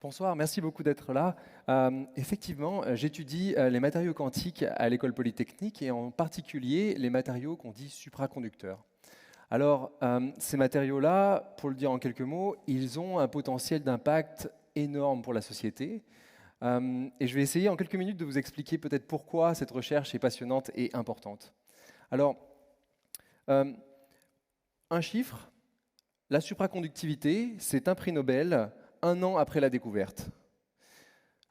Bonsoir, merci beaucoup d'être là. Effectivement, j'étudie les matériaux quantiques à l'École polytechnique et en particulier les matériaux qu'on dit supraconducteurs. Alors, ces matériaux-là, pour le dire en quelques mots, ils ont un potentiel d'impact énorme pour la société. Et je vais essayer en quelques minutes de vous expliquer peut-être pourquoi cette recherche est passionnante et importante. Alors, euh, un chiffre, la supraconductivité, c'est un prix Nobel un an après la découverte.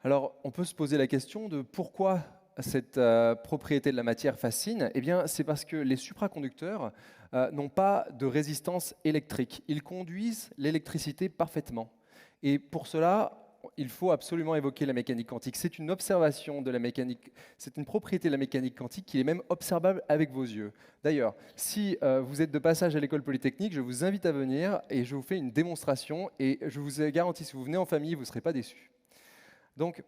Alors, on peut se poser la question de pourquoi cette propriété de la matière fascine. Eh bien, c'est parce que les supraconducteurs n'ont pas de résistance électrique. Ils conduisent l'électricité parfaitement. Et pour cela, il faut absolument évoquer la mécanique quantique. C'est une observation de la mécanique, c'est une propriété de la mécanique quantique qui est même observable avec vos yeux. D'ailleurs, si vous êtes de passage à l'école polytechnique, je vous invite à venir et je vous fais une démonstration. Et je vous garantis, si vous venez en famille, vous ne serez pas déçus. Donc,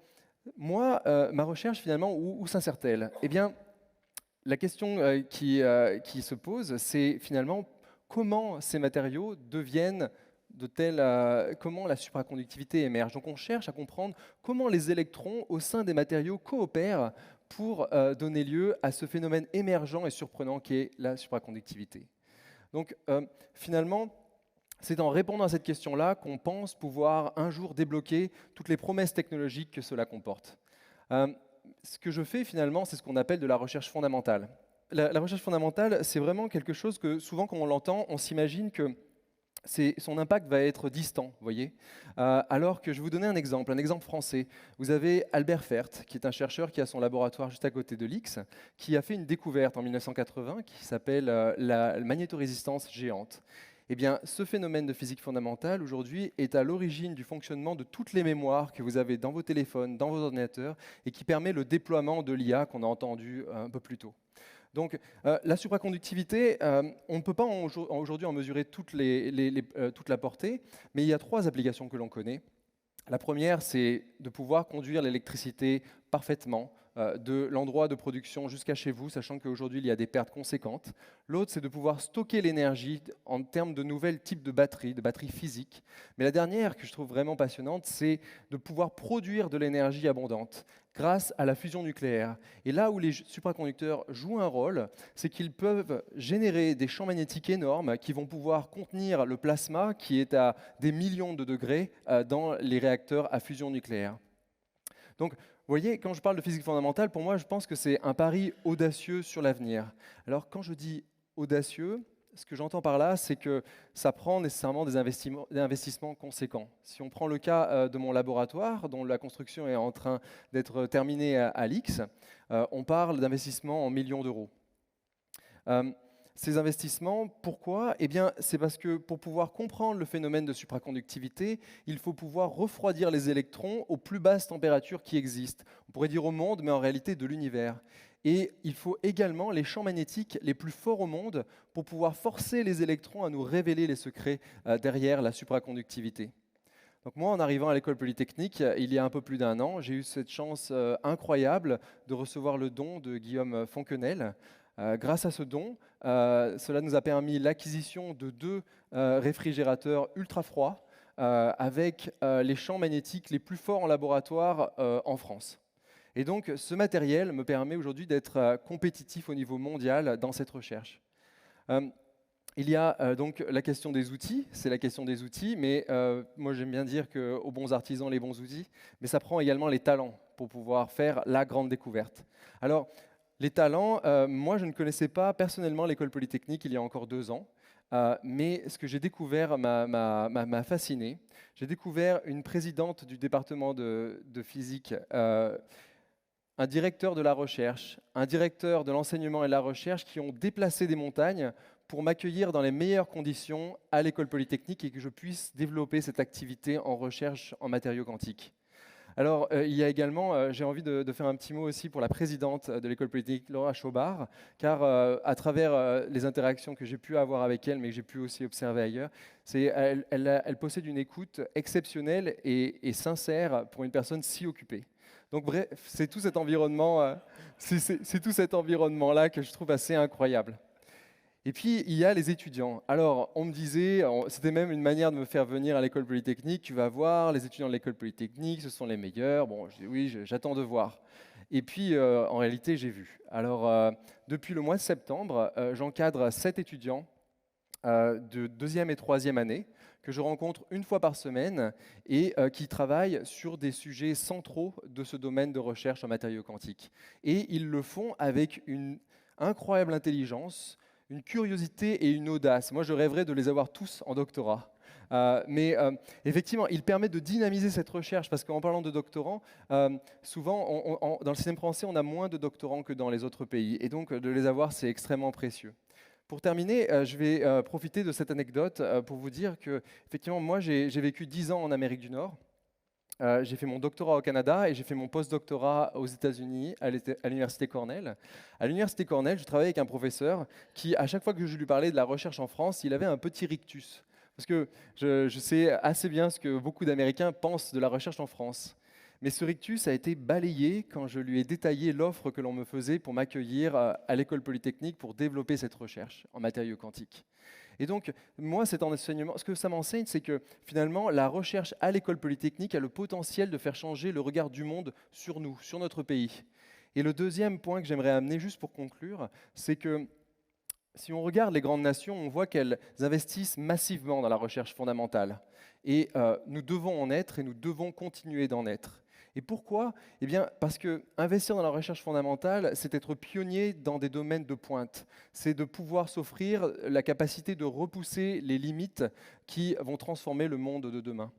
moi, ma recherche, finalement, où s'insère-t-elle? Eh bien, la question qui se pose, c'est finalement comment ces matériaux deviennent de tels, comment la supraconductivité émerge. Donc, on cherche à comprendre comment les électrons au sein des matériaux coopèrent pour donner lieu à ce phénomène émergent et surprenant qu'est la supraconductivité. Donc, finalement, c'est en répondant à cette question-là qu'on pense pouvoir un jour débloquer toutes les promesses technologiques que cela comporte. Euh, Ce que je fais finalement, c'est ce qu'on appelle de la recherche fondamentale. La recherche fondamentale, c'est vraiment quelque chose que souvent quand on l'entend, on s'imagine que son impact va être distant, vous voyez. Alors que je vais vous donner un exemple français. Vous avez Albert Fert, qui est un chercheur qui a son laboratoire juste à côté de l'X, qui a fait une découverte en 1980 qui s'appelle la magnétorésistance géante. Eh bien, ce phénomène de physique fondamentale, aujourd'hui, est à l'origine du fonctionnement de toutes les mémoires que vous avez dans vos téléphones, dans vos ordinateurs, et qui permet le déploiement de l'IA qu'on a entendu un peu plus tôt. Donc, la supraconductivité, on ne peut pas aujourd'hui en mesurer toute la portée, mais il y a trois applications que l'on connaît. La première, c'est de pouvoir conduire l'électricité parfaitement de l'endroit de production jusqu'à chez vous, sachant qu'aujourd'hui, il y a des pertes conséquentes. L'autre, c'est de pouvoir stocker l'énergie en termes de nouveaux types de batteries physiques. Mais la dernière, que je trouve vraiment passionnante, c'est de pouvoir produire de l'énergie abondante grâce à la fusion nucléaire. Et là où les supraconducteurs jouent un rôle, c'est qu'ils peuvent générer des champs magnétiques énormes qui vont pouvoir contenir le plasma qui est à des millions de degrés dans les réacteurs à fusion nucléaire. Donc, vous voyez, quand je parle de physique fondamentale, pour moi, je pense que c'est un pari audacieux sur l'avenir. Alors, quand je dis audacieux, ce que j'entends par là, c'est que ça prend nécessairement des investissements conséquents. Si on prend le cas de mon laboratoire, dont la construction est en train d'être terminée à l'X, on parle d'investissements en millions d'euros. Ces investissements, pourquoi? Eh bien, c'est parce que pour pouvoir comprendre le phénomène de supraconductivité, il faut pouvoir refroidir les électrons aux plus basses températures qui existent. On pourrait dire au monde, mais en réalité de l'univers. Et il faut également les champs magnétiques les plus forts au monde pour pouvoir forcer les électrons à nous révéler les secrets derrière la supraconductivité. Donc moi, en arrivant à l'école polytechnique, il y a un peu plus d'un an, j'ai eu cette chance incroyable de recevoir le don de Guillaume Fonquenel. Grâce à ce don, cela nous a permis l'acquisition de deux réfrigérateurs ultra froids avec les champs magnétiques les plus forts en laboratoire en France. Et donc, ce matériel me permet aujourd'hui d'être compétitif au niveau mondial dans cette recherche. Il y a donc la question des outils, c'est la question des outils, mais moi j'aime bien dire qu'aux bons artisans, les bons outils, mais ça prend également les talents pour pouvoir faire la grande découverte. Alors, les talents, moi je ne connaissais pas personnellement l'école polytechnique il y a encore 2 ans, mais ce que j'ai découvert m'a fasciné. J'ai découvert une présidente du département de physique, un directeur de la recherche, un directeur de l'enseignement et de la recherche qui ont déplacé des montagnes pour m'accueillir dans les meilleures conditions à l'école polytechnique et que je puisse développer cette activité en recherche en matériaux quantiques. Alors, il y a également, j'ai envie de faire un petit mot aussi pour la présidente de l'école polytechnique, Laura Chaubard, car à travers les interactions que j'ai pu avoir avec elle, mais que j'ai pu aussi observer ailleurs, elle possède une écoute exceptionnelle et sincère pour une personne si occupée. Donc bref, c'est tout cet environnement, c'est tout cet environnement-là que je trouve assez incroyable. Et puis, il y a les étudiants. Alors, on me disait, c'était même une manière de me faire venir à l'école polytechnique, tu vas voir, les étudiants de l'école polytechnique, ce sont les meilleurs. Bon, je dis oui, j'attends de voir. Et puis, en réalité, j'ai vu. Alors, depuis le mois de septembre, j'encadre 7 étudiants de deuxième et troisième année que je rencontre une fois par semaine et qui travaillent sur des sujets centraux de ce domaine de recherche en matériaux quantiques. Et ils le font avec une incroyable intelligence, une curiosité et une audace. Moi, je rêverais de les avoir tous en doctorat. Mais effectivement, il permet de dynamiser cette recherche parce qu'en parlant de doctorants, souvent dans le système français, on a moins de doctorants que dans les autres pays. Et donc, de les avoir, c'est extrêmement précieux. Pour terminer, je vais profiter de cette anecdote pour vous dire que, effectivement, moi, j'ai vécu 10 ans en Amérique du Nord. J'ai fait mon doctorat au Canada et j'ai fait mon post-doctorat aux États-Unis, à l'Université Cornell. À l'Université Cornell, je travaillais avec un professeur qui, à chaque fois que je lui parlais de la recherche en France, il avait un petit rictus. Parce que je sais assez bien ce que beaucoup d'Américains pensent de la recherche en France. Mais ce rictus a été balayé quand je lui ai détaillé l'offre que l'on me faisait pour m'accueillir à l'école polytechnique pour développer cette recherche en matériaux quantiques. Et donc, moi, cet enseignement, ce que ça m'enseigne, c'est que finalement, la recherche à l'école polytechnique a le potentiel de faire changer le regard du monde sur nous, sur notre pays. Et le deuxième point que j'aimerais amener, juste pour conclure, c'est que si on regarde les grandes nations, on voit qu'elles investissent massivement dans la recherche fondamentale. Et nous devons en être et nous devons continuer d'en être. Et pourquoi? Eh bien, parce que investir dans la recherche fondamentale, c'est être pionnier dans des domaines de pointe. C'est de pouvoir s'offrir la capacité de repousser les limites qui vont transformer le monde de demain.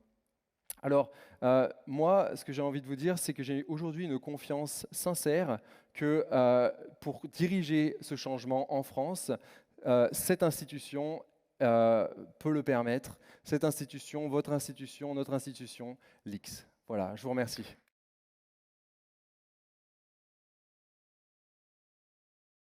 Alors, moi, ce que j'ai envie de vous dire, c'est que j'ai aujourd'hui une confiance sincère que pour diriger ce changement en France, cette institution peut le permettre. Cette institution, votre institution, notre institution, l'X. Voilà, je vous remercie.